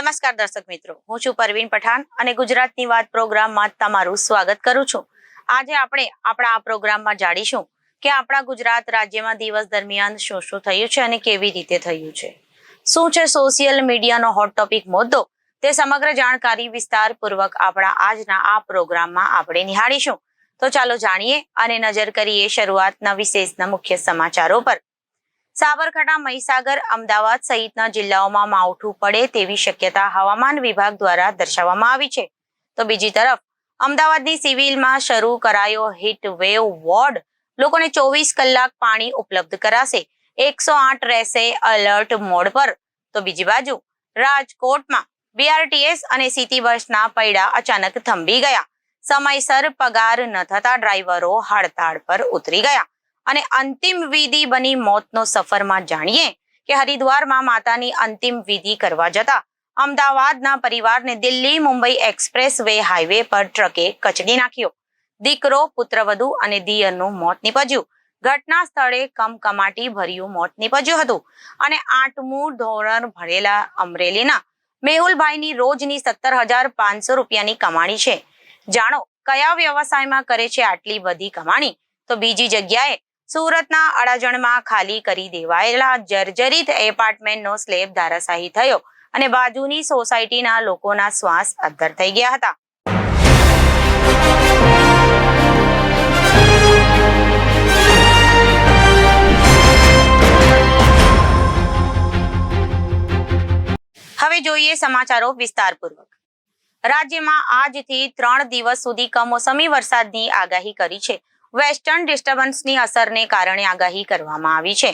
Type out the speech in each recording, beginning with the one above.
નમસ્કાર દર્શક મિત્રો, હું છું પરવીન પઠાણ અને ગુજરાતની વાત પ્રોગ્રામમાં તમારું સ્વાગત કરું છું। આજે આપણે આપણા આ પ્રોગ્રામમાં જાણીશું કે આપણા ગુજરાત રાજ્યમાં દિવસ દરમિયાન શું શું થયું છે અને કેવી રીતે થયું છે, શું છે સોશિયલ મીડિયાનો હોટ ટોપિક મુદ્દો, તે સમગ્ર જાણકારી વિસ્તારપૂર્વક આપણા આજના આ પ્રોગ્રામમાં આપણે નિહાળીશું। તો ચાલો જાણીએ અને નજર કરીએ શરૂઆતના વિશેષના મુખ્ય સમાચારો પર। સાબરકાંઠા, મહીસાગર, અમદાવાદ સહિતના જિલ્લાઓમાં માવઠું પડે તેવી શક્યતા હવામાન વિભાગ દ્વારા દર્શાવવામાં આવી છે। તો બીજી તરફ અમદાવાદની સિવિલમાં શરૂ કરાયો હીટ વેવ વોર્ડ, લોકોને 24 કલાક પાણી ઉપલબ્ધ કરાશે, 108 રહેશે એલર્ટ મોડ પર। તો બીજી બાજુ રાજકોટમાં બીઆરટીએસ અને સિટી બસના પૈડા અચાનક થંભી ગયા, સમયસર પગાર ન થતા ડ્રાઈવરો હડતાળ પર ઉતરી ગયા અને અંતિમ વિધિ બની મોતનો સફરમાં જાણીએ કે હરિદ્વારમાં માતાની અંતિમ વિધિ કરવા જતા અમદાવાદના પરિવારને Delhi Mumbai express way highway પર ટ્રકે કચડી નાખ્યો। દીકરો, પુત્રવધુ અને દિયરનું મોત નીપજ્યું। ઘટના સ્થળે કમકમાટી ભર્યું મોત નીપજ્યું હતું અને 8મું ધોરણ ભણેલા અમરેલીના મેહુલભાઈની રોજની 17,500 રૂપિયાની કમાણી છે। જાણો કયા વ્યવસાયમાં કરે છે આટલી બધી કમાણી? તો બીજી જગ્યાએ સુરતના અડાજણમાં ખાલી કરી દેવાયેલા જર્જરિત એપાર્ટમેન્ટનો સ્લેબ ધરાશાયી થયો અને બાજુની સોસાયટીના લોકોના શ્વાસ અદ્ધર થઈ ગયા હતા। હવે જોઈએ સમાચારો વિસ્તારપૂર્વક। રાજ્યમાં આજથી 3 દિવસ સુધી કમોસમી વરસાદની આગાહી કરી છે। વેસ્ટર્ન ડિસ્ટર્બન્સની અસરને કારણે આગાહી કરવામાં આવી છે।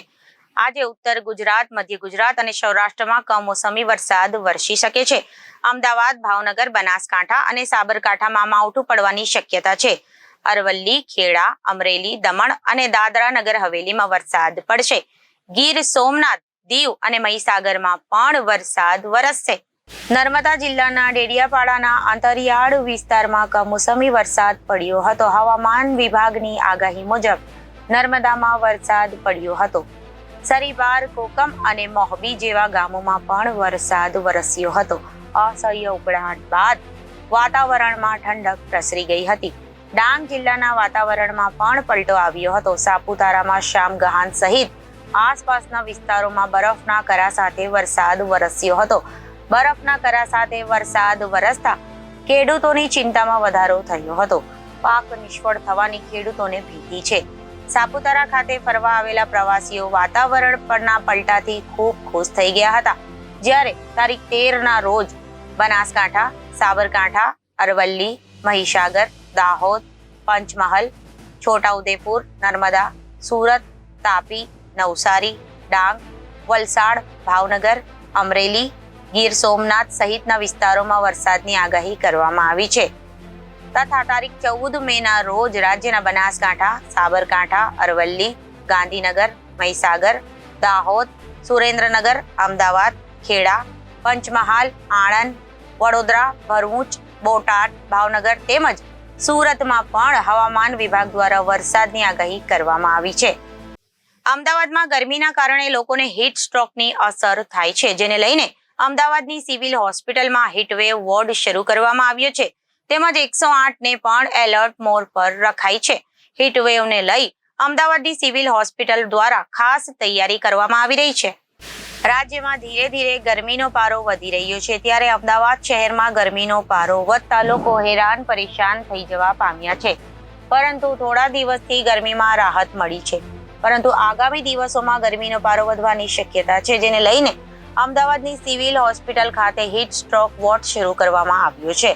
આજે ઉત્તર ગુજરાત, મધ્ય ગુજરાત અને સૌરાષ્ટ્રમાં કમોસમી વરસાદ વરસી શકે છે। અમદાવાદ, ભાવનગર, બનાસકાંઠા અને સાબરકાંઠામાં માવઠું પડવાની શક્યતા છે। અરવલ્લી, ખેડા, અમરેલી, દમણ અને દાદરા નગર હવેલીમાં વરસાદ પડશે। ગીર સોમનાથ, દીવ અને મહીસાગરમાં પણ વરસાદ વરસશે। નર્મદા જિલ્લાના ડેડિયાપાડાના અંતરિયાળ વિસ્તારમાં કમોસમી વરસાદ પડ્યો હતો। હવામાન વિભાગની આગાહી મુજબ નર્મદામાં વરસાદ પડ્યો હતો। સરીબાર, કોકમ અને મોહબી જેવા ગામોમાં પણ વરસાદ વરસ્યો હતો। અસહ્ય ઉકળાટ બાદ વાતાવરણમાં ઠંડક પ્રસરી ગઈ હતી। ડાંગ જિલ્લાના વાતાવરણમાં પણ પલટો આવ્યો હતો। સાપુતારામાં શામગહાન સહિત આસપાસના વિસ્તારોમાં બરફના કરા સાથે વરસાદ વરસ્યો હતો। બરફના કરા સાથે વરસાદ વરસતા ખેડૂતોની ચિંતામાં વધારો થયો હતો। પાક નિષ્ફળ થવાની ખેડૂતોને ભીતિ છે। સાપુતારા ખાતે ફરવા આવેલા પ્રવાસીઓ વાતાવરણ પરના પલટાથી ખૂબ ખુશ થઈ ગયા હતા। જ્યારે તારીખ 13ના રોજ બનાસકાંઠા, સાબરકાંઠા, અરવલ્લી, મહીસાગર, દાહોદ, પંચમહાલ, છોટાઉદેપુર, નર્મદા, સુરત, તાપી, નવસારી, ડાંગ, વલસાડ, ભાવનગર, અમરેલી, ગીર સોમનાથ સહિતના વિસ્તારોમાં વરસાદની આગાહી કરવામાં આવી છે તથા તારીખ 14 મેના રોજ રાજ્યના બનાસકાંઠા, સાબરકાંઠા, અરવલ્લી, ગાંધીનગર, મહીસાગર, દાહોદ, સુરેન્દ્રનગર, અમદાવાદ, ખેડા, પંચમહાલ, આણંદ, વડોદરા, ભરૂચ, બોટાદ, ભાવનગર તેમજ સુરતમાં પણ હવામાન વિભાગ દ્વારા વરસાદની આગાહી કરવામાં આવી છે। અમદાવાદમાં ગરમીના કારણે લોકોને હીટ સ્ટ્રોકની અસર થાય છે, જેને લઈને અમદાવાદની સિવિલ હોસ્પિટલમાં હીટવેવ વોર્ડ શરૂ કરવામાં આવ્યો છે તેમજ 108ને પણ એલર્ટ મોડ પર રખાઈ છે। હીટવેવને લઈ અમદાવાદની સિવિલ હોસ્પિટલ દ્વારા ખાસ તૈયારી કરવામાં આવી રહી છે। રાજ્યમાં ધીરે ધીરે ગરમીનો પારો વધી રહ્યો છે, ત્યારે અમદાવાદ શહેરમાં ગરમીનો પારો વધતા લોકો હેરાન પરેશાન થઈ જવા પામ્યા છે, પરંતુ થોડા દિવસથી ગરમીમાં રાહત મળી છે, પરંતુ આગામી દિવસોમાં ગરમીનો પારો વધવાની શક્યતા છે, જેને લઈને અમદાવાદની સિવિલ હોસ્પિટલ ખાતે હીટ સ્ટ્રોક વોર્ડ શરૂ કરવામાં આવ્યો છે।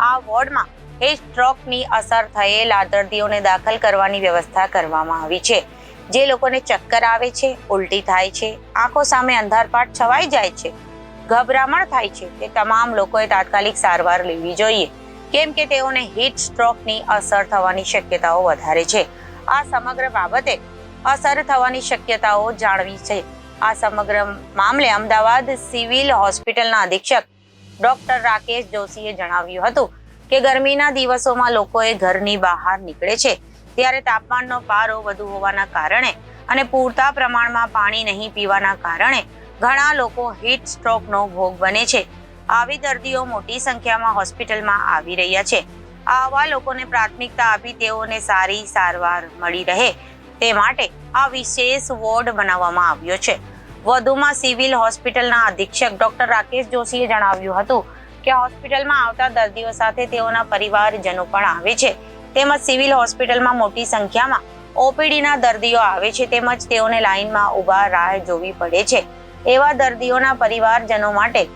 આ વોર્ડમાં હીટ સ્ટ્રોકની અસર થયેલા દર્દીઓને દાખલ કરવાની વ્યવસ્થા કરવામાં આવી છે। જે લોકોને ચક્કર આવે છે, ઉલટી થાય છે, આંખો સામે અંધારપાટ છવાઈ જાય છે, ગભરામણ થાય છે, તે તમામ લોકોએ તાત્કાલિક સારવાર લેવી જોઈએ, કેમ કે તેઓને હીટ સ્ટ્રોકની અસર થવાની શક્યતાઓ વધારે છે। આ સમગ્ર બાબતે અસર થવાની શક્યતાઓ જાણવી છે। આ સમગ્ર મામલે અમદાવાદ સિવિલ હોસ્પિટલના અધિક્ષક ડોક્ટર રાકેશ જોશીએ જણાવ્યું હતું કે ગરમીના દિવસોમાં લોકોએ ઘરની બહાર નીકળે છે ત્યારે તાપમાનનો પારો વધુ હોવાના કારણે અને પૂરતા પ્રમાણમાં પાણી નહીં પીવાના કારણે ઘણા લોકો હીટ સ્ટ્રોકનો ભોગ બને છે। આવી દર્દીઓ મોટી સંખ્યામાં હોસ્પિટલમાં આવી રહ્યા છે. આવા લોકોને પ્રાથમિકતા આપી તેઓને સારી સારવાર મળી રહે તે માટે આ વિશેષ વોર્ડ બનાવવામાં આવ્યો છે. વધુમાં સિવિલ હોસ્પિટલના અધિક્ષક ડોક્ટર રાકેશ જોશીએ જણાવ્યું હતું કે હોસ્પિટલમાં આવતા દર્દીઓ સાથે તેઓના પરિવારજનો પણ આવે છે. તેમજ સિવિલ હોસ્પિટલમાં મોટી સંખ્યામાં ઓપીડીના દર્દીઓ આવે છે તેમજ તેઓને લાઇનમાં ઊભા રાહ જોવી પડે છે. એવા દર્દીઓના પરિવારજનો માટે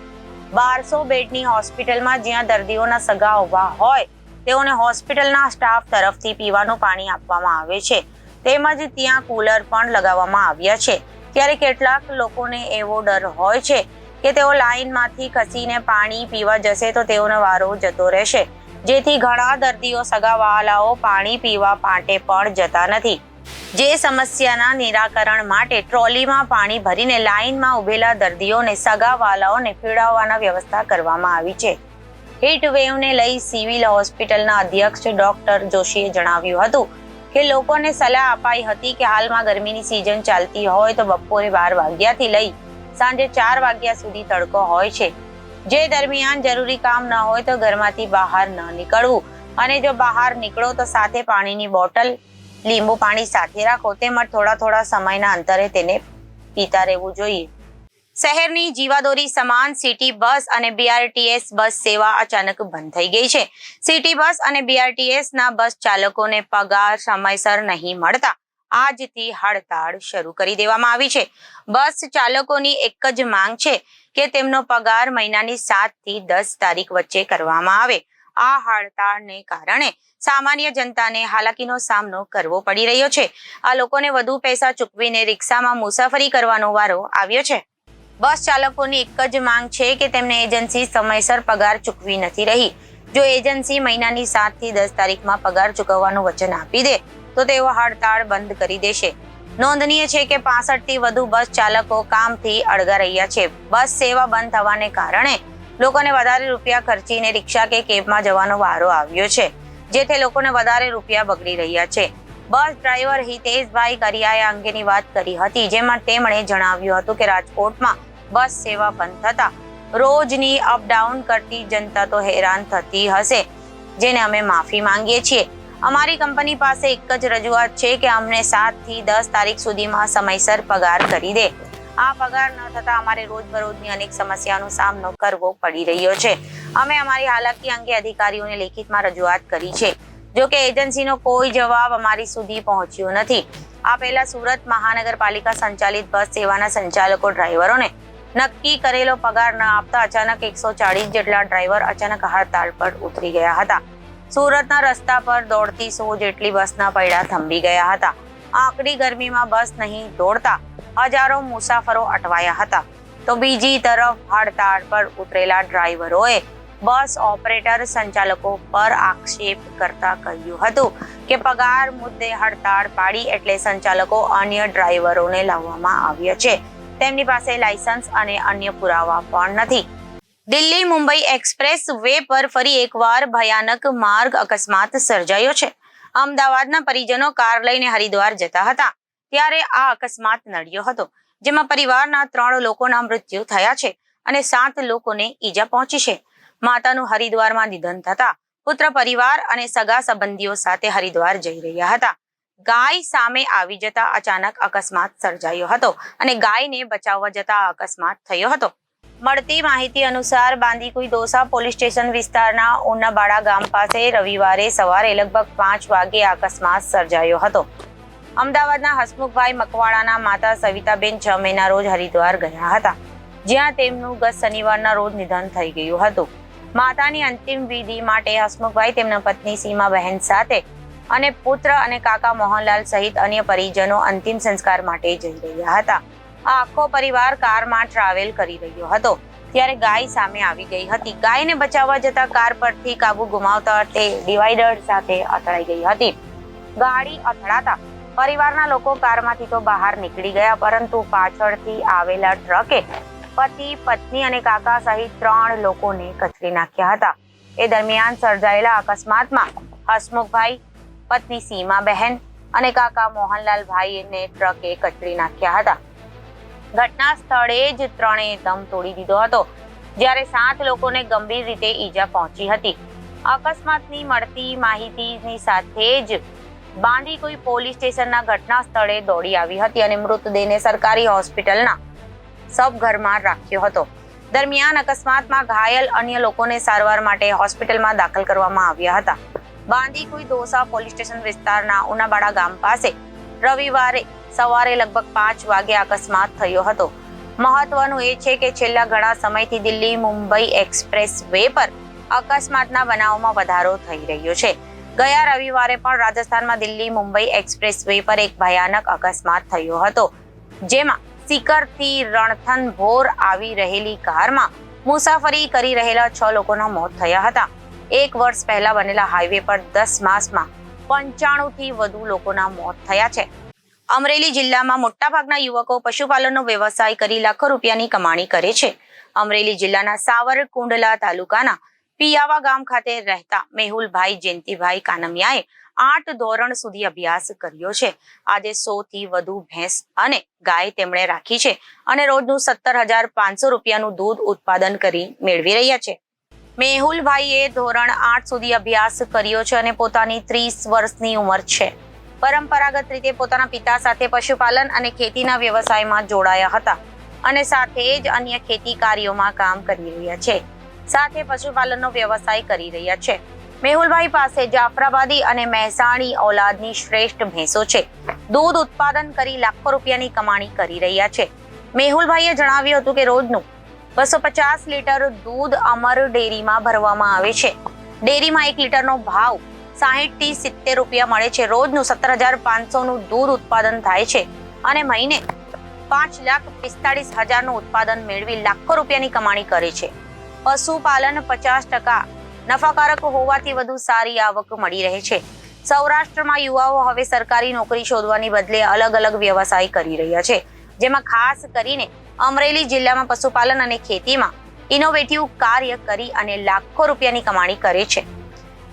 1200 બેડની હોસ્પિટલમાં જ્યાં દર્દીઓના સગા ઊભા હોય તેઓને હોસ્પિટલના સ્ટાફ તરફથી પીવાનું પાણી આપવામાં આવે છે. તેમજ ત્યાં કુલર પણ લગાવવામાં આવ્યા છે. ત્યારે કેટલાક લોકોને એવો ડર હોય છે કે તેઓ લાઇનમાંથી ખસીને પાણી પીવા જશે તો તેઓનો વારો જતો રહેશે, જેથી ઘણા દર્દીઓ સગાવાલાઓ પાણી પીવા માટે પણ જતા નથી. જે સમસ્યાના નિરાકરણ માટે ટ્રોલીમાં પાણી ભરીને લાઇનમાં ઉભેલા દર્દીઓને સગાવાલાઓને પીવડાવવાના વ્યવસ્થા કરવામાં આવી છે. હીટ વેવને લઈ સિવિલ હોસ્પિટલના અધ્યક્ષ ડોક્ટર જોશીએ જણાવ્યું હતું કે લોકોને સલાહ અપાઈ હતી કે હાલમાં ગરમીની સિઝન ચાલતી હોય તો બપોરે 12 વાગ્યાથી લઈ સાંજે 4 વાગ્યા સુધી તડકો હોય છે. જે દરમિયાન જરૂરી કામ ન હોય તો ઘરમાંથી બહાર ન નીકળવું અને જો બહાર નીકળો તો સાથે પાણીની બોટલ, લીંબુ પાણી સાથે રાખો તેમજ થોડા સમયના અંતરે તેને પીતા રહેવું જોઈએ. શહેરની જીવાદોરી સમાન સિટી બસ અને BRTS બસ સેવા અચાનક બંધ થઈ ગઈ છે. સિટી બસ અને BRTSના બસ ચાલકોને પગાર સમયસર નહીં મળતા આજથી હડતાળ શરૂ કરી દેવામાં આવી છે. બસ ચાલકોની એક જ માંગ છે કે તેમનો પગાર મહિનાની 7 થી 10 તારીખ વચ્ચે કરવામાં આવે. આ હડતાળને કારણે સામાન્ય જનતાને હાલાકીનો સામનો કરવો પડી રહ્યો છે. આ લોકોને વધુ પૈસા ચૂકવીને રિક્ષામાં મુસાફરી કરવાનો વારો આવ્યો છે. બસ ચાલકોની એક જ માંગ છે કે તેમને એજન્સી સમયસર પગાર ચૂકવી નથી રહી. જો એજન્સી મહિનાની 7 થી 10 તારીખમાં પગાર ચૂકવવાનું વચન આપી દે તો તેઓ હડતાળ બંધ કરી દેશે. નોંધનીય છે કે 65 થી વધુ બસ ચાલકો કામથી અળગા રહ્યા છે. બસ સેવા બંધ થવાને કારણે લોકોને વધારે રૂપિયા ખર્ચીને રિક્ષા કે કેબમાં જવાનો વારો આવ્યો છે, જેથી લોકોને વધારે રૂપિયા બગડી રહ્યા છે. બસ ડ્રાઈવર હિતેશભાઈ કરિયાએ અંગેની વાત કરી હતી, જેમાં તેમણે જણાવ્યું હતું કે રાજકોટમાં બસ સેવા બંધ થતા રોજની અપડાઉન કરતી જનતા તો હેરાન થતી હશે, જેને અમે માફી માંગીએ છીએ. અમારી કંપની પાસે એક જ રજૂઆત છે કે અમને 7 થી 10 તારીખ સુધીમાં સમયસર પગાર કરી દે. આ પગાર ન થતા અમારે રોજબરોજની અનેક સમસ્યાનો સામનો કરવો પડી રહ્યો છે. અમે અમારી હાલાકી અંગે અધિકારીઓને લેખિતમાં રજૂઆત કરી છે. જો કે એજન્સીનો કોઈ જવાબ અમારી સુધી પહોંચ્યો નથી. આ પહેલા સુરત મહાનગરપાલિકા સંચાલિત બસ સેવાના સંચાલકો ડ્રાઈવરોને નક્કી કરેલો પગાર ન આપતા અચાનક 140 જેટલા ડ્રાઈવર અચાનક હડતાળ પર ઉતરી ગયા હતા. સુરતના રસ્તા પર દોડતી 100 જેટલી બસના પૈડા થંભી ગયા હતા. આકરી ગરમીમાં બસ નહીં દોડતા હજારો મુસાફરો અટવાયા હતા. તો બીજી તરફ હડતાળ પર ઉતરેલા ડ્રાઈવરોએ બસ ઓપરેટર સંચાલકો પર આક્ષેપ કરતા કહ્યું હતું કે પગાર મુદ્દે હડતાળ પાડી એટલે સંચાલકો અન્ય ડ્રાઈવરોને લાવવામાં આવ્યા છે. તેમની પાસે લાયસન્સ અને અન્ય પુરાવા પણ નથી. દિલ્હી મુંબઈ એક્સપ્રેસ વે પર ફરી એકવાર ભયાનક માર્ગ અકસ્માત સર્જાયો છે. અમદાવાદના પરિજનો કાર લઈને હરિદ્વાર જતા હતા ત્યારે આ અકસ્માત નડ્યો હતો, જેમાં પરિવારના 3 લોકોના મૃત્યુ થયા છે અને 7 લોકોને ઈજા પહોંચી છે. માતાનું હરિદ્વારમાં નિધન થતા પુત્ર પરિવાર અને સગા સંબંધીઓ સાથે હરિદ્વાર જઈ રહ્યા હતા. ગાય સામે આવી જતા અચાનક અકસ્માત સર્જાયો હતો અને ગાયને બચાવવા જતા અકસ્માત થયો હતો. મળતી માહિતી અનુસાર બાંદીકુઈ દોસા પોલીસ સ્ટેશન વિસ્તારના ઉનાબાડા ગામ પાસે રવિવારે સવારે લગભગ 5 વાગે અકસ્માત સર્જાયો હતો. અમદાવાદના હસમુખભાઈ મકવાણાના માતા સવિતાબેન 6 મેના રોજ હરિદ્વાર ગયા હતા, જ્યાં તેમનું ગત શનિવારના રોજ નિધન થઈ ગયું હતું. માતાની અંતિમ વિધિ માટે હસમુખભાઈ તેમના પત્ની સીમાબહેન સાથે અને પુત્ર અને કાકા મોહનલાલ સહિત અન્ય પરિજનો અંતિમ સંસ્કાર માટે જઈ રહ્યા હતા. આ આખો પરિવાર કારમાં ટ્રાવેલ કરી રહ્યો હતો ત્યારે ગાય સામે આવી ગઈ હતી. ગાયને બચાવવા જતા કાર પરથી કાબુ ગુમાવતા તે ડિવાઈડર સાથે અથડાઈ ગઈ હતી. ગાડી અથડાતા પરિવારના લોકો કારમાંથી તો બહાર નીકળી ગયા, પરંતુ પાછળથી આવેલા ટ્રકે પતિ, પત્ની અને કાકા સહિત 3 લોકોને કચડી નાખ્યા હતા. એ દરમિયાન સર્જાયેલા અકસ્માતમાં હસમુખભાઈ, પત્ની સીમાબહેન અને કાકા મોહનલાલભાઈને ટ્રકે કચડી નાખ્યા હતા. ઘટના સ્થળે જ 3એ દમ તોડી દીધો હતો. જ્યારે 7 લોકોને ગંભીર રીતે ઈજા પહોંચી હતી. અકસ્માતની મળતી માહિતીની સાથે જ બાંદીકુઈ પોલીસ સ્ટેશનના ઘટના સ્થળે દોડી આવી હતી અને મૃતદેહને સરકારી હોસ્પિટલના સબઘરમાં રાખ્યો હતો. દરમિયાન અકસ્માતમાં ઘાયલ અન્ય લોકોને સારવાર માટે હોસ્પિટલમાં દાખલ કરવામાં આવ્યા હતા. બાંદીકુઈ દોસા પોલીસ સ્ટેશન વિસ્તારના ઉનાબાડા ગામ પાસે રવિવારે સવારે લગભગ 5 વાગે અકસ્માત થયો હતો. મહત્વનું એ છે કે છેલ્લા ઘણા સમયથી દિલ્હી મુંબઈ એક્સપ્રેસ વે પર અકસ્માતના બનાવોમાં વધારો થઈ રહ્યો છે. ગયા રવિવારે પણ રાજસ્થાનમાં દિલ્હી મુંબઈ એક્સપ્રેસ વે પર એક ભયાનક અકસ્માત થયો હતો, જેમાં સિકરથી રણથંભોર આવી રહેલી કારમાં મુસાફરી કરી રહેલા 6 લોકોના મોત થયા હતા. 1 વર્ષ પહેલા બનેલા હાઈવે પર 10 માસમાં 95 થી વધુ લોકોના મોત થયા છે. અમરેલી જિલ્લામાં મોટાભાગના યુવકો પશુપાલનનો વ્યવસાય કરી લાખો રૂપિયાની કમાણી કરે છે. અમરેલી જિલ્લાના સાવરકુંડલા તાલુકાના પિયાવા ગામ ખાતે રહેતા મેહુલભાઈ જયંતિભાઈ કાનમિયાએ 8 ધોરણ સુધી અભ્યાસ કર્યો છે. આજે 100 થી વધુ ભેંસ અને ગાય તેમણે રાખી છે અને રોજનું 17,500 રૂપિયાનું દૂધ ઉત્પાદન કરી મેળવી રહ્યા છે. મેહુલભાઈએ ધોરણ 8 સુધી અભ્યાસ કર્યો છે અને પોતાની 30 વર્ષની ઉંમર છે. પરંપરાગત રીતે પોતાના પિતા સાથે પશુપાલન અને ખેતીના વ્યવસાયમાં જોડાયા હતા અને સાથે જ અન્ય ખેતી કાર્યોમાં કામ કરી રહ્યા છે. સાથે પશુપાલનનો વ્યવસાય કરી રહ્યા છે. મેહુલભાઈ પાસે જાફરાબાદી અને મહેસાણી ઓલાદની શ્રેષ્ઠ ભેંસો છે. દૂધ ઉત્પાદન કરી લાખો રૂપિયાની કમાણી કરી રહ્યા છે. મેહુલભાઈએ જણાવ્યું હતું કે રોજનું 250 લીટર દૂધ અમર ડેરીમાં ભરવામાં આવે છે. ડેરીમાં 1 લીટરનો ભાવ 60 થી 70 રૂપિયા મળે છે. રોજનું 17,500 નું દૂધ ઉત્પાદન થાય છે અને મહિને 5,45,000 નું ઉત્પાદન મેળવી લાખો રૂપિયાની કમાણી કરે છે. પશુપાલન 50% નફાકારક હોવાથી વધુ સારી આવક મળી રહે છે. સૌરાષ્ટ્રમાં યુવાઓ હવે સરકારી નોકરી શોધવાની બદલે અલગ અલગ વ્યવસાય કરી રહ્યા છે, જેમાં ખાસ કરીને અમરેલી જિલ્લામાં પશુપાલન અને ખેતીમાં ઇનોવેટિવ કાર્ય કરી અને લાખો રૂપિયાની કમાણી કરે છે.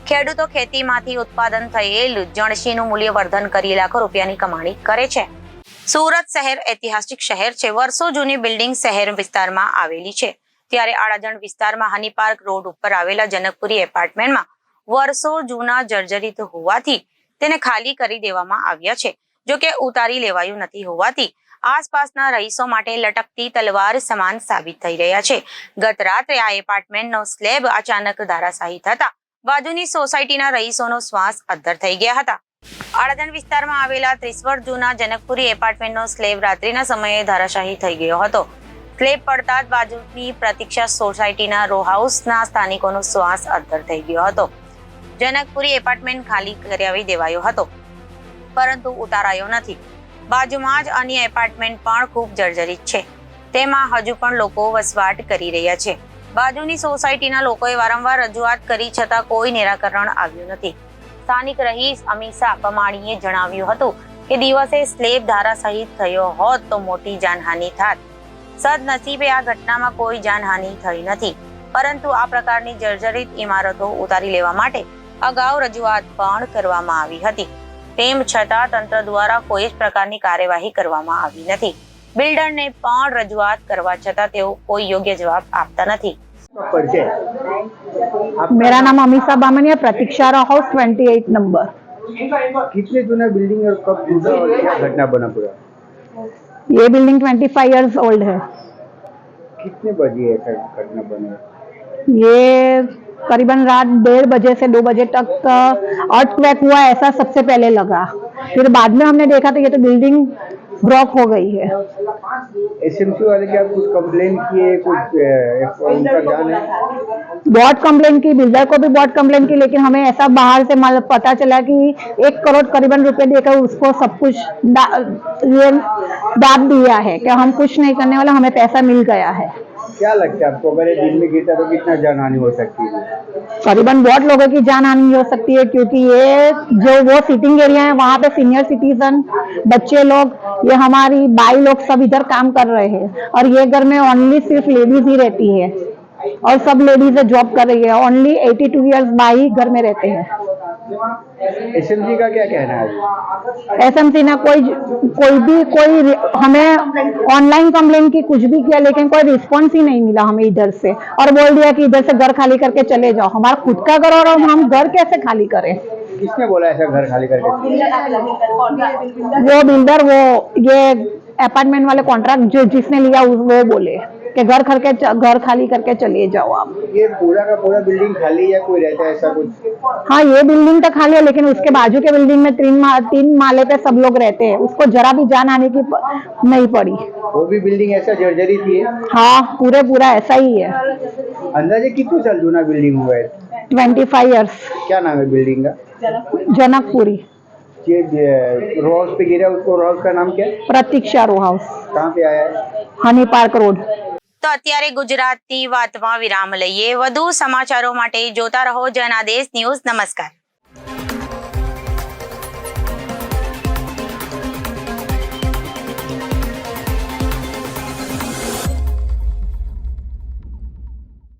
ખેડૂતો ખેતીમાંથી ઉત્પાદન થયેલ જણસીનું મૂલ્યવર્ધન કરી લાખો રૂપિયાની કમાણી કરે છે. સુરત શહેર ઐતિહાસિક શહેર છે. વર્ષો જૂની બિલ્ડિંગ શહેર વિસ્તારમાં આવેલી છે. ત્યારે આડાજણ વિસ્તારમાં હની પાર્ક રોડ ઉપર આવેલા જનકપુરી એપાર્ટમેન્ટમાં વર્ષો જૂના જર્જરિત હોવાથી તેને ખાલી કરી દેવામાં આવ્યા છે. જો કે ઉતારી લેવાયું નથી હોવાથી આસપાસના રહીશો માટે લટકતી તલવાર સમાન સાબિત થઈ રહ્યા છે. ગત રાત્રે આ એપાર્ટમેન્ટનો સ્લેબ અચાનક ધરાશાયી થતા બાજુની સોસાયટીના રહીશોનો શ્વાસ અદ્ધર થઈ ગયા હતા. આડાજણ વિસ્તારમાં આવેલા 30 વર્ષ જૂના જનકપુરી એપાર્ટમેન્ટનો સ્લેબ રાત્રિના સમયે ધરાશાયી થઈ ગયો હતો. સ્લેબ પડતા જ બાજુની પ્રતીક્ષા સોસાયટીના રો હાઉસના સ્થાનિકોનો શ્વાસ અદ્ધર થઈ ગયો હતો. જનકપુરી એપાર્ટમેન્ટ ખાલી કરાવી દેવાયો હતો, પરંતુ ઉતારાયો નથી. બાજુમાં જ અન્ય એપાર્ટમેન્ટ પણ ખૂબ જર્જરિત છે. તેમાં હજુ પણ લોકો વસવાટ કરી રહ્યા છે. બાજુની સોસાયટીના લોકોએ વારંવાર રજૂઆત કરી છતાં કોઈ નિરાકરણ આવ્યું નથી. સ્થાનિક રહીશ અમીષા પમાણીએ જણાવ્યું હતું કે દિવસે સ્લેબ ધરાશાયી થયો હોત તો મોટી જાનહાનિ થાત. સદનસીબે આ ઘટનામાં કોઈ જાનહાનિ થઈ નથી, પરંતુ આ પ્રકારની જર્જરિત ઇમારતો ઉતારી લેવા માટે અગાઉ રજૂઆત પણ કરવામાં આવી હતી. તેમ છતાં તંત્ર દ્વારા કોઈ જ પ્રકારની કાર્યવાહી કરવામાં આવી નથી. બિલ્ડરને પણ રજૂઆત કરવા છતાં તેઓ કોઈ યોગ્ય જવાબ આપતા નથી. मेरा नाम अमीषा बामनिया, प्रतीक्षा रो हाउस 28 नंबर। कितने जूना बिल्डिंग और कब टूटा और क्या घटना बना पूरा? ये बिल्डिंग 25 इयर्स ओल्ड है। कितने बजे ऐसा घटना बना? ये करीबन रात 1:30 बजे से 2 बजे तक अर्थक्वेक हुआ ऐसा सबसे पहले लगा। फिर बाद में हमने देखा तो ये तो बिल्डिंग ब्लॉक हो गई है। एसएमसी वाले क्या कुछ कंप्लेन किए, कुछ उनका ध्यान है? बहुत कंप्लेन की, बिल्डर को भी बहुत कंप्लेन की, लेकिन हमें ऐसा बाहर से पता चला कि 1 करोड़ करीबन रुपए देकर उसको सब कुछ ये दाब दिया है कि हम कुछ नहीं करने वाला, हमें पैसा मिल गया है। क्या लगता है आपको, अगर ये दिन में गिरता तो कितना जान हानि हो सकती है? करीबन बहुत लोगों की जान हानि हो सकती है, क्योंकि ये जो वो सिटिंग एरिया है वहाँ पे सीनियर सिटीजन, बच्चे लोग, ये हमारी बाई लोग सब इधर काम कर रहे हैं और ये घर में ओनली सिर्फ लेडीज ही रहती है और सब लेडीज जॉब कर रही है। ओनली 82 इयर्स बाई घर में रहते हैं। एसएमसी का क्या कहना है? एसएमसी ने कोई हमें ऑनलाइन कंप्लेन की, कुछ भी किया, लेकिन कोई रिस्पॉन्स ही नहीं मिला हमें इधर से, और बोल दिया कि इधर से घर खाली करके चले जाओ। हमारा खुद का घर और हम घर कैसे खाली करें? किसने बोला ऐसा घर खाली करके? वो बिल्डर, वो ये अपार्टमेंट वाले कॉन्ट्रैक्ट जिसने लिया वो बोले कि घर खाली करके चले जाओ आप। ये पूरा का पूरा बिल्डिंग खाली है, कोई रहता है ऐसा कुछ? हाँ, ये बिल्डिंग तो खाली है, लेकिन उसके बाजू के बिल्डिंग में तीन माले पे सब लोग रहते हैं, उसको जरा भी जान आने की नहीं पड़ी। वो भी बिल्डिंग ऐसा जर्जरित ही है? हाँ, पूरा ऐसा ही है। अंदाजे कितने साल जूना बिल्डिंग हुआ है? 25 इयर्स। क्या नाम है बिल्डिंग का? जनकपुरी। ये रो हाउस पे गिरा, उसको रो हाउस का नाम क्या है? प्रतीक्षा रो हाउस, कहाँ पे आया है? હની પાર્ક રોડ। તો અત્યારે ગુજરાતની વાતમાં વિરામ લઈએ. વધુ સમાચારો માટે જોતા રહો જનાદેશ ન્યૂઝ. નમસ્કાર.